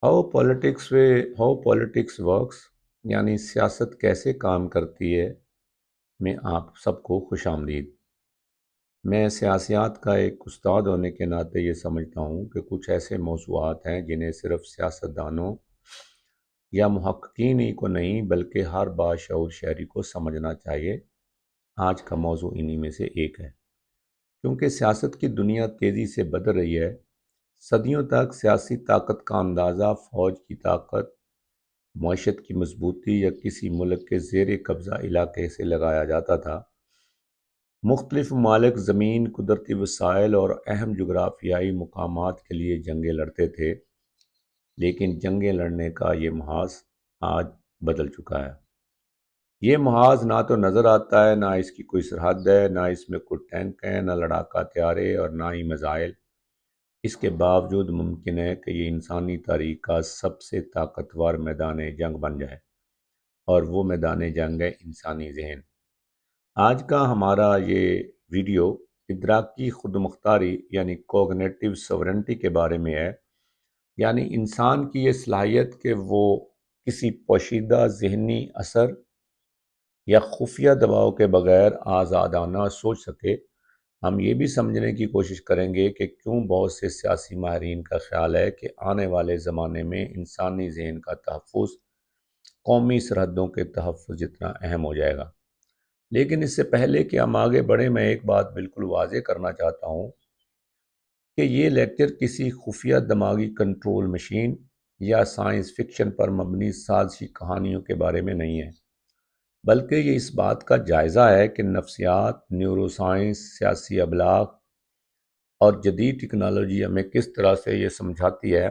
How politics works یعنی سیاست کیسے کام کرتی ہے میں آپ سب کو خوش آمدید۔ میں سیاسیات کا ایک استاد ہونے کے ناطے یہ سمجھتا ہوں کہ کچھ ایسے موضوعات ہیں جنہیں صرف سیاستدانوں یا محققین ہی کو نہیں بلکہ ہر باشعور شہری کو سمجھنا چاہیے۔ آج کا موضوع انہی میں سے ایک ہے، کیونکہ سیاست کی دنیا تیزی سے بدل رہی ہے۔ صدیوں تک سیاسی طاقت کا اندازہ فوج کی طاقت، معیشت کی مضبوطی یا کسی ملک کے زیر قبضہ علاقے سے لگایا جاتا تھا۔ مختلف ممالک زمین، قدرتی وسائل اور اہم جغرافیائی مقامات کے لیے جنگیں لڑتے تھے، لیکن جنگیں لڑنے کا یہ محاذ آج بدل چکا ہے۔ یہ محاذ نہ تو نظر آتا ہے، نہ اس کی کوئی سرحد ہے، نہ اس میں کوئی ٹینک ہے، نہ لڑاکا طیارے اور نہ ہی میزائل۔ اس کے باوجود ممکن ہے کہ یہ انسانی تاریخ کا سب سے طاقتور میدان جنگ بن جائے، اور وہ میدان جنگ ہے انسانی ذہن۔ آج کا ہمارا یہ ویڈیو ادراکی خود مختاری یعنی کوگنیٹیو سورنٹی کے بارے میں ہے، یعنی انسان کی یہ صلاحیت کہ وہ کسی پوشیدہ ذہنی اثر یا خفیہ دباؤ کے بغیر آزادانہ سوچ سکے۔ ہم یہ بھی سمجھنے کی کوشش کریں گے کہ کیوں بہت سے سیاسی ماہرین کا خیال ہے کہ آنے والے زمانے میں انسانی ذہن کا تحفظ قومی سرحدوں کے تحفظ جتنا اہم ہو جائے گا۔ لیکن اس سے پہلے کہ ہم آگے بڑھیں، میں ایک بات بالکل واضح کرنا چاہتا ہوں کہ یہ لیکچر کسی خفیہ دماغی کنٹرول مشین یا سائنس فکشن پر مبنی سازشی کہانیوں کے بارے میں نہیں ہے، بلکہ یہ اس بات کا جائزہ ہے کہ نفسیات، نیورو سائنس، سیاسی ابلاغ اور جدید ٹیکنالوجی ہمیں کس طرح سے یہ سمجھاتی ہے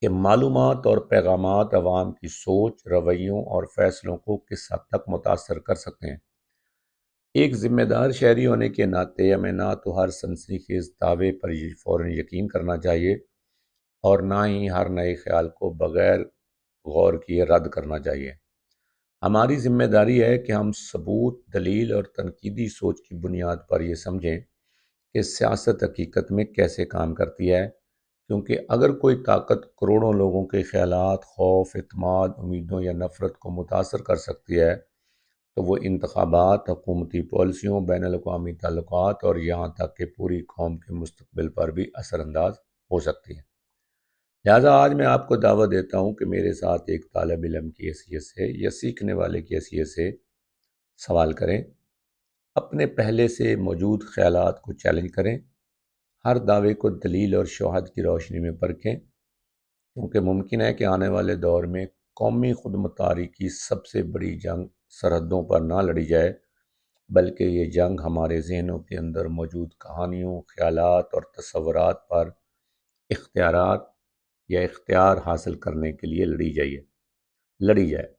کہ معلومات اور پیغامات عوام کی سوچ، رویوں اور فیصلوں کو کس حد تک متاثر کر سکتے ہیں۔ ایک ذمہ دار شہری ہونے کے ناطے ہمیں نہ تو ہر سنسنی خیز دعوے پر فوراً یقین کرنا چاہیے اور نہ ہی ہر نئے خیال کو بغیر غور کیے رد کرنا چاہیے۔ ہماری ذمہ داری ہے کہ ہم ثبوت، دلیل اور تنقیدی سوچ کی بنیاد پر یہ سمجھیں کہ سیاست حقیقت میں کیسے کام کرتی ہے، کیونکہ اگر کوئی طاقت کروڑوں لوگوں کے خیالات، خوف، اعتماد، امیدوں یا نفرت کو متاثر کر سکتی ہے تو وہ انتخابات، حکومتی پالیسیوں، بین الاقوامی تعلقات اور یہاں تک کہ پوری قوم کے مستقبل پر بھی اثر انداز ہو سکتی ہے۔ لہٰذا آج میں آپ کو دعوت دیتا ہوں کہ میرے ساتھ ایک طالب علم کی حیثیت سے یا سیکھنے والے کی حیثیت سے سوال کریں، اپنے پہلے سے موجود خیالات کو چیلنج کریں، ہر دعوے کو دلیل اور شواہد کی روشنی میں پرکھیں، کیونکہ ممکن ہے کہ آنے والے دور میں قومی خود مختاری کی سب سے بڑی جنگ سرحدوں پر نہ لڑی جائے، بلکہ یہ جنگ ہمارے ذہنوں کے اندر موجود کہانیوں، خیالات اور تصورات پر اختیار حاصل کرنے کے لیے لڑی جائے۔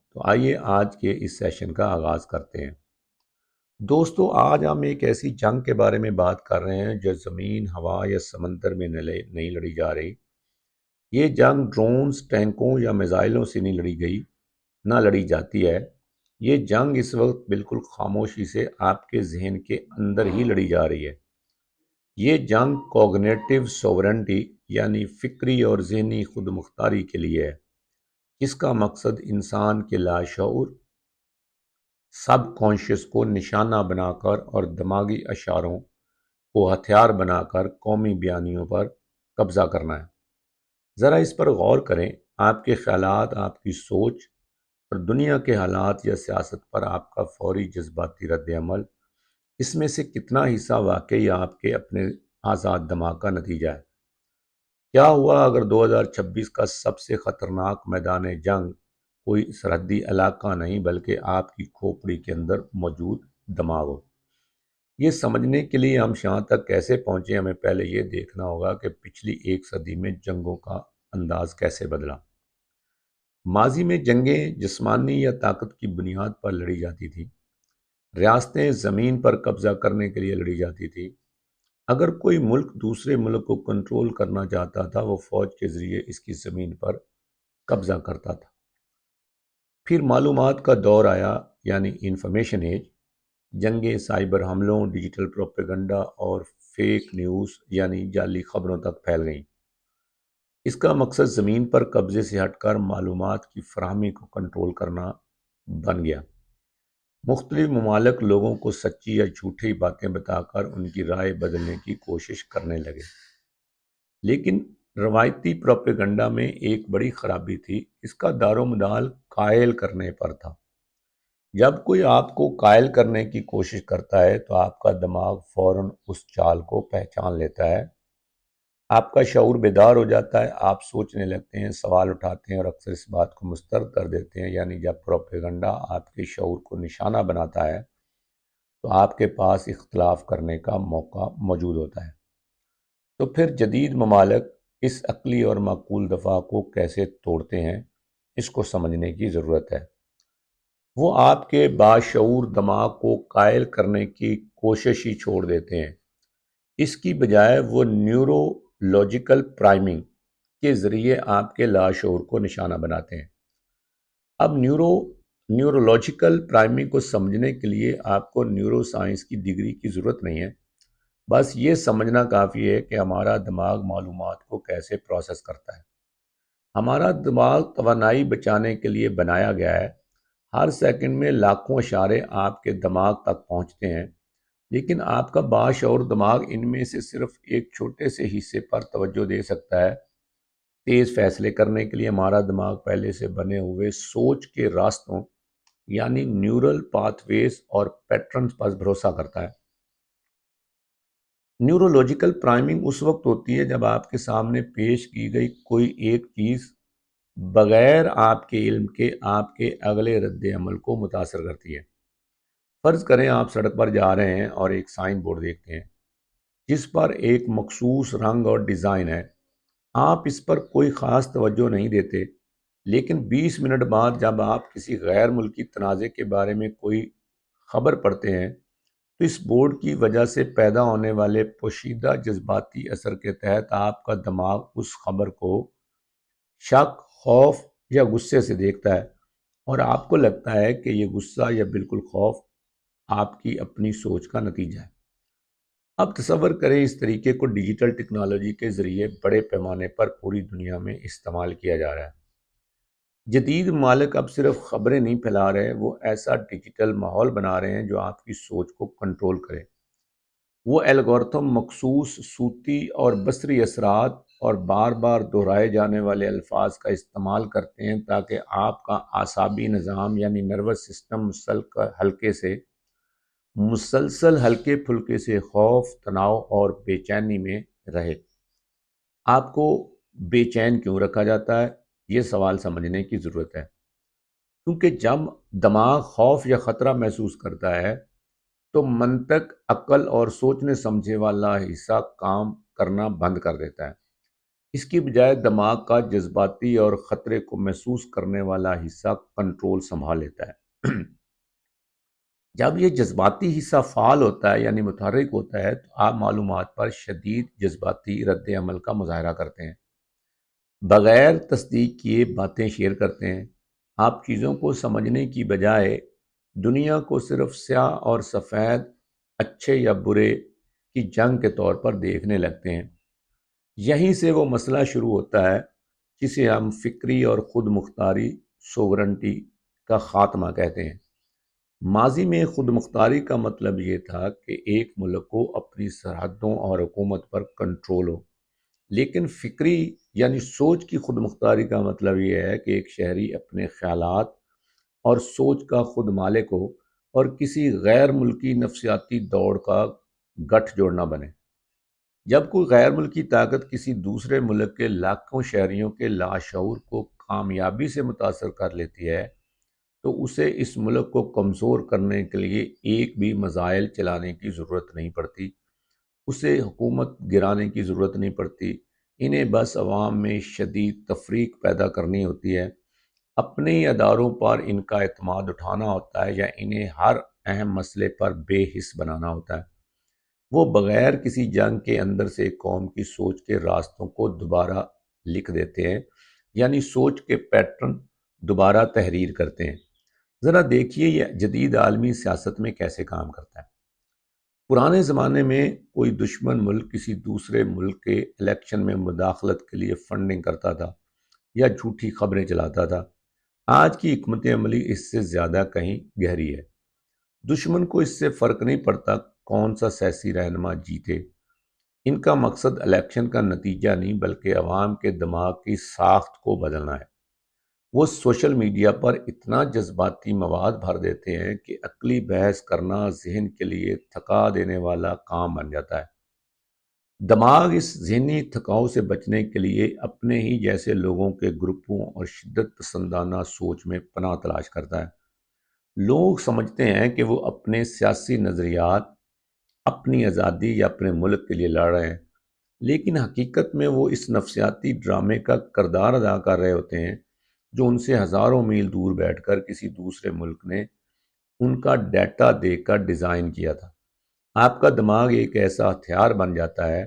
تو آئیے آج کے اس سیشن کا آغاز کرتے ہیں۔ دوستو، آج ہم ایک ایسی جنگ کے بارے میں بات کر رہے ہیں جو زمین، ہوا یا سمندر میں نہیں لڑی جا رہی۔ یہ جنگ ڈرونز، ٹینکوں یا میزائلوں سے نہیں لڑی جاتی ہے۔ یہ جنگ اس وقت بالکل خاموشی سے آپ کے ذہن کے اندر ہی لڑی جا رہی ہے۔ یہ جنگ کوگنیٹیو سوورنٹی یعنی فکری اور ذہنی خود مختاری کے لیے ہے، جس کا مقصد انسان کے لاشعور سب کانشیس کو نشانہ بنا کر اور دماغی اشاروں کو ہتھیار بنا کر قومی بیانیوں پر قبضہ کرنا ہے۔ ذرا اس پر غور کریں، آپ کے خیالات، آپ کی سوچ اور دنیا کے حالات یا سیاست پر آپ کا فوری جذباتی رد عمل، اس میں سے کتنا حصہ واقعی آپ کے اپنے آزاد دماغ کا نتیجہ ہے؟ کیا ہوا اگر 2026 کا سب سے خطرناک میدان جنگ کوئی سرحدی علاقہ نہیں بلکہ آپ کی کھوپڑی کے اندر موجود دماغ ہو؟ یہ سمجھنے کے لیے ہم یہاں تک کیسے پہنچے، ہمیں پہلے یہ دیکھنا ہوگا کہ پچھلی ایک صدی میں جنگوں کا انداز کیسے بدلا۔ ماضی میں جنگیں جسمانی یا طاقت کی بنیاد پر لڑی جاتی تھیں۔ ریاستیں زمین پر قبضہ کرنے کے لیے لڑی جاتی تھی۔ اگر کوئی ملک دوسرے ملک کو کنٹرول کرنا چاہتا تھا، وہ فوج کے ذریعے اس کی زمین پر قبضہ کرتا تھا۔ پھر معلومات کا دور آیا، یعنی انفارمیشن ایج۔ جنگیں سائبر حملوں، ڈیجیٹل پروپیگنڈا اور فیک نیوز یعنی جعلی خبروں تک پھیل گئیں۔ اس کا مقصد زمین پر قبضے سے ہٹ کر معلومات کی فراہمی کو کنٹرول کرنا بن گیا۔ مختلف ممالک لوگوں کو سچی یا جھوٹی باتیں بتا کر ان کی رائے بدلنے کی کوشش کرنے لگے، لیکن روایتی پروپیگنڈا میں ایک بڑی خرابی تھی، اس کا دار و مدار قائل کرنے پر تھا۔ جب کوئی آپ کو قائل کرنے کی کوشش کرتا ہے تو آپ کا دماغ فوراً اس چال کو پہچان لیتا ہے، آپ کا شعور بیدار ہو جاتا ہے، آپ سوچنے لگتے ہیں، سوال اٹھاتے ہیں اور اکثر اس بات کو مسترد کر دیتے ہیں۔ یعنی جب پروپیگنڈا آپ کے شعور کو نشانہ بناتا ہے تو آپ کے پاس اختلاف کرنے کا موقع موجود ہوتا ہے۔ تو پھر جدید ممالک اس عقلی اور معقول دفاع کو کیسے توڑتے ہیں، اس کو سمجھنے کی ضرورت ہے۔ وہ آپ کے باشعور دماغ کو قائل کرنے کی کوشش ہی چھوڑ دیتے ہیں، اس کی بجائے وہ نیورولوجیکل پرائمنگ کے ذریعے آپ کے لاشعور کو نشانہ بناتے ہیں۔ اب نیورولوجیکل پرائمنگ کو سمجھنے کے لیے آپ کو نیورو سائنس کی ڈگری کی ضرورت نہیں ہے، بس یہ سمجھنا کافی ہے کہ ہمارا دماغ معلومات کو کیسے پروسیس کرتا ہے۔ ہمارا دماغ توانائی بچانے کے لیے بنایا گیا ہے۔ ہر سیکنڈ میں لاکھوں اشارے آپ کے دماغ تک پہنچتے ہیں، لیکن آپ کا باشعور دماغ ان میں سے صرف ایک چھوٹے سے حصے پر توجہ دے سکتا ہے۔ تیز فیصلے کرنے کے لیے ہمارا دماغ پہلے سے بنے ہوئے سوچ کے راستوں یعنی نیورل پاتھ ویز اور پیٹرنز پر بھروسہ کرتا ہے۔ نیورولوجیکل پرائمنگ اس وقت ہوتی ہے جب آپ کے سامنے پیش کی گئی کوئی ایک چیز بغیر آپ کے علم کے آپ کے اگلے رد عمل کو متاثر کرتی ہے۔ فرض کریں آپ سڑک پر جا رہے ہیں اور ایک سائن بورڈ دیکھتے ہیں جس پر ایک مخصوص رنگ اور ڈیزائن ہے۔ آپ اس پر کوئی خاص توجہ نہیں دیتے، لیکن 20 منٹ بعد جب آپ کسی غیر ملکی تنازع کے بارے میں کوئی خبر پڑھتے ہیں تو اس بورڈ کی وجہ سے پیدا ہونے والے پوشیدہ جذباتی اثر کے تحت آپ کا دماغ اس خبر کو شک، خوف یا غصے سے دیکھتا ہے، اور آپ کو لگتا ہے کہ یہ غصہ یا بالکل خوف آپ کی اپنی سوچ کا نتیجہ ہے۔ اب تصور کریں اس طریقے کو ڈیجیٹل ٹیکنالوجی کے ذریعے بڑے پیمانے پر پوری دنیا میں استعمال کیا جا رہا ہے۔ جدید ممالک اب صرف خبریں نہیں پھیلا رہے، وہ ایسا ڈیجیٹل ماحول بنا رہے ہیں جو آپ کی سوچ کو کنٹرول کرے۔ وہ الگورتھم مخصوص صوتی اور بصری اثرات اور بار بار دہرائے جانے والے الفاظ کا استعمال کرتے ہیں تاکہ آپ کا اعصابی نظام یعنی نروس سسٹم مسلسل ہلکے پھلکے سے خوف، تناؤ اور بے چینی میں رہے۔ آپ کو بے چین کیوں رکھا جاتا ہے؟ یہ سوال سمجھنے کی ضرورت ہے، کیونکہ جب دماغ خوف یا خطرہ محسوس کرتا ہے تو منطق، عقل اور سوچنے سمجھے والا حصہ کام کرنا بند کر دیتا ہے۔ اس کی بجائے دماغ کا جذباتی اور خطرے کو محسوس کرنے والا حصہ کنٹرول سنبھال لیتا ہے۔ جب یہ جذباتی حصہ فعال ہوتا ہے یعنی متحرک ہوتا ہے تو آپ معلومات پر شدید جذباتی رد عمل کا مظاہرہ کرتے ہیں، بغیر تصدیق کیے باتیں شیئر کرتے ہیں۔ آپ چیزوں کو سمجھنے کی بجائے دنیا کو صرف سیاہ اور سفید، اچھے یا برے کی جنگ کے طور پر دیکھنے لگتے ہیں۔ یہیں سے وہ مسئلہ شروع ہوتا ہے جسے ہم فکری اور خود مختاری سوورنٹی کا خاتمہ کہتے ہیں۔ ماضی میں خود مختاری کا مطلب یہ تھا کہ ایک ملک کو اپنی سرحدوں اور حکومت پر کنٹرول ہو، لیکن فکری یعنی سوچ کی خود مختاری کا مطلب یہ ہے کہ ایک شہری اپنے خیالات اور سوچ کا خود مالک ہو اور کسی غیر ملکی نفسیاتی دوڑ کا گٹھ جوڑ نہ بنے۔ جب کوئی غیر ملکی طاقت کسی دوسرے ملک کے لاکھوں شہریوں کے لاشعور کو کامیابی سے متاثر کر لیتی ہے تو اسے اس ملک کو کمزور کرنے کے لیے ایک بھی میزائل چلانے کی ضرورت نہیں پڑتی، اسے حکومت گرانے کی ضرورت نہیں پڑتی، انہیں بس عوام میں شدید تفریق پیدا کرنی ہوتی ہے، اپنے ہی اداروں پر ان کا اعتماد اٹھانا ہوتا ہے یا انہیں ہر اہم مسئلے پر بے حس بنانا ہوتا ہے۔ وہ بغیر کسی جنگ کے اندر سے قوم کی سوچ کے راستوں کو دوبارہ لکھ دیتے ہیں، یعنی سوچ کے پیٹرن دوبارہ تحریر کرتے ہیں۔ ذرا دیکھیے یہ جدید عالمی سیاست میں کیسے کام کرتا ہے۔ پرانے زمانے میں کوئی دشمن ملک کسی دوسرے ملک کے الیکشن میں مداخلت کے لیے فنڈنگ کرتا تھا یا جھوٹی خبریں چلاتا تھا۔ آج کی حکمت عملی اس سے زیادہ کہیں گہری ہے۔ دشمن کو اس سے فرق نہیں پڑتا کون سا سیاسی رہنما جیتے۔ ان کا مقصد الیکشن کا نتیجہ نہیں بلکہ عوام کے دماغ کی ساخت کو بدلنا ہے۔ وہ سوشل میڈیا پر اتنا جذباتی مواد بھر دیتے ہیں کہ عقلی بحث کرنا ذہن کے لیے تھکا دینے والا کام بن جاتا ہے۔ دماغ اس ذہنی تھکاؤ سے بچنے کے لیے اپنے ہی جیسے لوگوں کے گروپوں اور شدت پسندانہ سوچ میں پناہ تلاش کرتا ہے۔ لوگ سمجھتے ہیں کہ وہ اپنے سیاسی نظریات، اپنی آزادی یا اپنے ملک کے لیے لڑ رہے ہیں، لیکن حقیقت میں وہ اس نفسیاتی ڈرامے کا کردار ادا کر رہے ہوتے ہیں جو ان سے ہزاروں میل دور بیٹھ کر کسی دوسرے ملک نے ان کا ڈیٹا دے کر ڈیزائن کیا تھا۔ آپ کا دماغ ایک ایسا ہتھیار بن جاتا ہے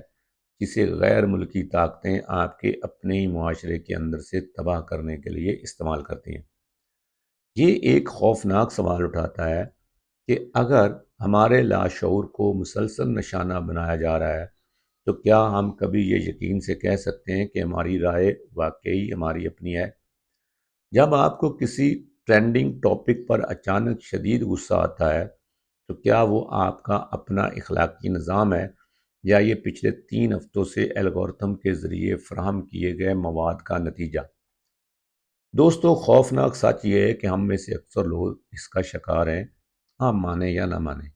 جسے غیر ملکی طاقتیں آپ کے اپنے ہی معاشرے کے اندر سے تباہ کرنے کے لیے استعمال کرتی ہیں۔ یہ ایک خوفناک سوال اٹھاتا ہے کہ اگر ہمارے لاشعور کو مسلسل نشانہ بنایا جا رہا ہے تو کیا ہم کبھی یہ یقین سے کہہ سکتے ہیں کہ ہماری رائے واقعی ہماری اپنی ہے؟ جب آپ کو کسی ٹرینڈنگ ٹاپک پر اچانک شدید غصہ آتا ہے تو کیا وہ آپ کا اپنا اخلاقی نظام ہے یا یہ پچھلے 3 ہفتوں سے الگورتھم کے ذریعے فراہم کیے گئے مواد کا نتیجہ؟ دوستو، خوفناک سچ یہ ہے کہ ہم میں سے اکثر لوگ اس کا شکار ہیں، ہم مانیں یا نہ مانیں۔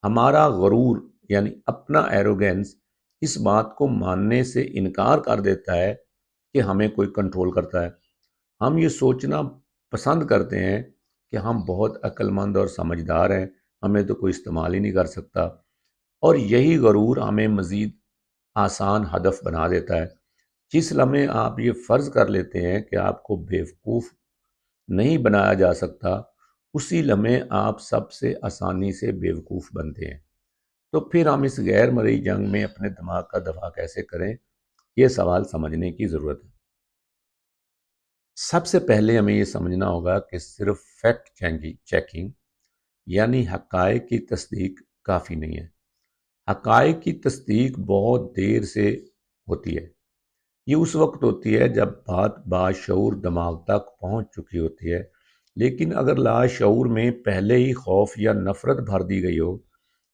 ہمارا غرور یعنی اپنا ایروگینس اس بات کو ماننے سے انکار کر دیتا ہے کہ ہمیں کوئی کنٹرول کرتا ہے۔ ہم یہ سوچنا پسند کرتے ہیں کہ ہم بہت عقل مند اور سمجھدار ہیں، ہمیں تو کوئی استعمال ہی نہیں کر سکتا، اور یہی غرور ہمیں مزید آسان ہدف بنا دیتا ہے۔ جس لمحے آپ یہ فرض کر لیتے ہیں کہ آپ کو بیوقوف نہیں بنایا جا سکتا، اسی لمحے آپ سب سے آسانی سے بیوقوف بنتے ہیں۔ تو پھر ہم اس غیر مرئی جنگ میں اپنے دماغ کا دفاع کیسے کریں؟ یہ سوال سمجھنے کی ضرورت ہے۔ سب سے پہلے ہمیں یہ سمجھنا ہوگا کہ صرف فیکٹ چیکنگ یعنی حقائق کی تصدیق کافی نہیں ہے۔ حقائق کی تصدیق بہت دیر سے ہوتی ہے۔ یہ اس وقت ہوتی ہے جب بات باشعور دماغ تک پہنچ چکی ہوتی ہے، لیکن اگر لاشعور میں پہلے ہی خوف یا نفرت بھر دی گئی ہو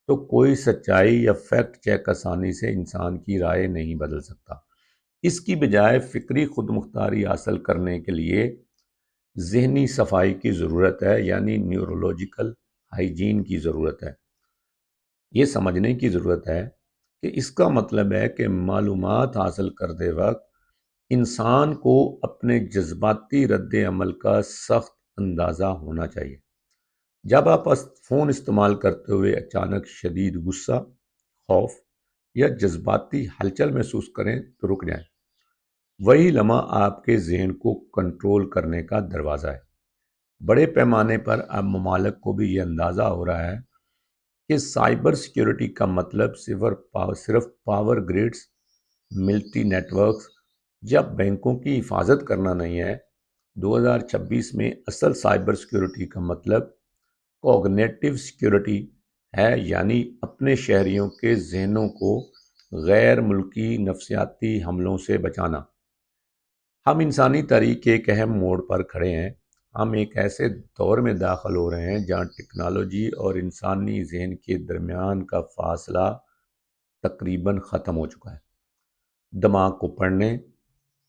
تو کوئی سچائی یا فیکٹ چیک آسانی سے انسان کی رائے نہیں بدل سکتا۔ اس کی بجائے فکری خود مختاری حاصل کرنے کے لیے ذہنی صفائی کی ضرورت ہے، یعنی نیورولوجیکل ہائیجین کی ضرورت ہے۔ یہ سمجھنے کی ضرورت ہے کہ اس کا مطلب ہے کہ معلومات حاصل کرتے وقت انسان کو اپنے جذباتی رد عمل کا سخت اندازہ ہونا چاہیے۔ جب آپ فون استعمال کرتے ہوئے اچانک شدید غصہ، خوف یا جذباتی ہلچل محسوس کریں تو رک جائیں۔ وہی لمحہ آپ کے ذہن کو کنٹرول کرنے کا دروازہ ہے۔ بڑے پیمانے پر اب ممالک کو بھی یہ اندازہ ہو رہا ہے کہ سائبر سیکیورٹی کا مطلب صرف power grids, multi networks یا بینکوں کی حفاظت کرنا نہیں ہے۔ 2026 میں اصل سائبر سیکیورٹی کا مطلب کوگنیٹو سیکیورٹی ہے، یعنی اپنے شہریوں کے ذہنوں کو غیر ملکی نفسیاتی حملوں سے بچانا۔ ہم انسانی تاریخ کے ایک اہم موڑ پر کھڑے ہیں۔ ہم ایک ایسے دور میں داخل ہو رہے ہیں جہاں ٹیکنالوجی اور انسانی ذہن کے درمیان کا فاصلہ تقریباً ختم ہو چکا ہے۔ دماغ کو پڑھنے،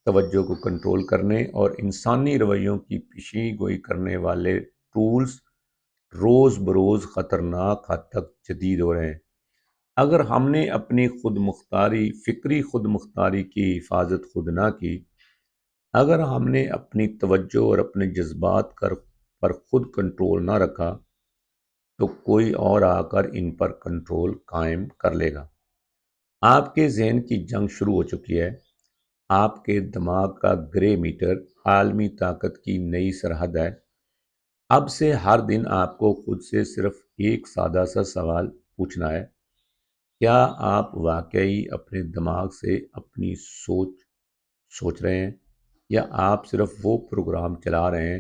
توجہ کو کنٹرول کرنے اور انسانی رویوں کی پیشین گوئی کرنے والے ٹولز روز بروز خطرناک حد تک جدید ہو رہے ہیں۔ اگر ہم نے اپنی فکری خود مختاری کی حفاظت خود نہ کی، اگر ہم نے اپنی توجہ اور اپنے جذبات پر خود کنٹرول نہ رکھا تو کوئی اور آ کر ان پر کنٹرول قائم کر لے گا۔ آپ کے ذہن کی جنگ شروع ہو چکی ہے۔ آپ کے دماغ کا گرے میٹر عالمی طاقت کی نئی سرحد ہے۔ اب سے ہر دن آپ کو خود سے صرف ایک سادہ سا سوال پوچھنا ہے: کیا آپ واقعی اپنے دماغ سے اپنی سوچ رہے ہیں، یا آپ صرف وہ پروگرام چلا رہے ہیں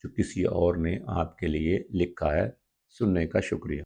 جو کسی اور نے آپ کے لیے لکھا ہے؟ سننے کا شکریہ۔